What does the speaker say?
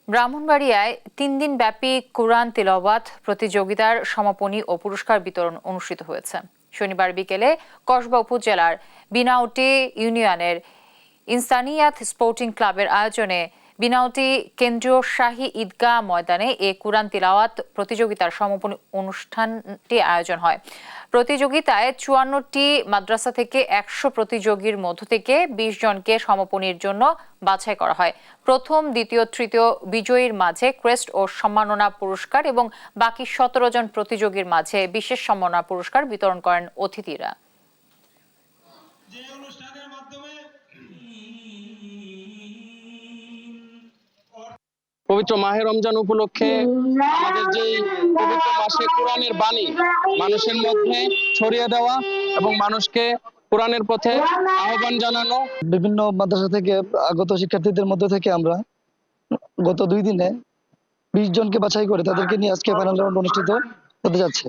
ব্রাহ্মণবাড়িয়ায় ৩ দিন ব্যাপী কোরআন তিলাওয়াত প্রতিযোগিতার সমাপনী ও পুরস্কার বিতরণ অনুষ্ঠিত হয়েছে। শনিবার বিকেলে কসবা উপজেলার বিনাউটি ইউনিয়নের ইনসানিয়াত স্পোর্টিং ক্লাবের আয়োজনে বিনাউটি কেন্দ্রীয় শাহী ঈদগাহ ময়দানে এ কোরআন তিলাওয়াত প্রতিযোগিতার সমাপনী অনুষ্ঠানটি আয়োজন হয়। প্রতিযোগিতায় ৫৪টি মাদ্রাসা থেকে ১০০ প্রতিযোগীর মধ্য থেকে ২০ জনকে সমাপনীর জন্য বাছাই করা হয়। প্রথম, দ্বিতীয়, তৃতীয় বিজয়ীর মাঝে ক্রেস্ট ও সম্মাননা পুরস্কার এবং বাকি ১৭ জন প্রতিযোগীর মাঝে বিশেষ সম্মাননা পুরস্কার বিতরণ করেন অতিথিরা। পবিত্র মাহে রমজান উপলক্ষে আমাদের যে পবিত্র মাসে কোরআনের বাণী মানুষের মধ্যে ছড়িয়ে দেওয়া এবং মানুষকে কোরআনের পথে আহ্বান জানানো। বিভিন্ন মাদ্রাসা থেকে আগত শিক্ষার্থীদের মধ্যে থেকে আমরা গত 2 দিনে 20 জনকে বাছাই করে তাদেরকে নিয়ে আজকে ফাইনাল রাউন্ড অনুষ্ঠিত হতে যাচ্ছে।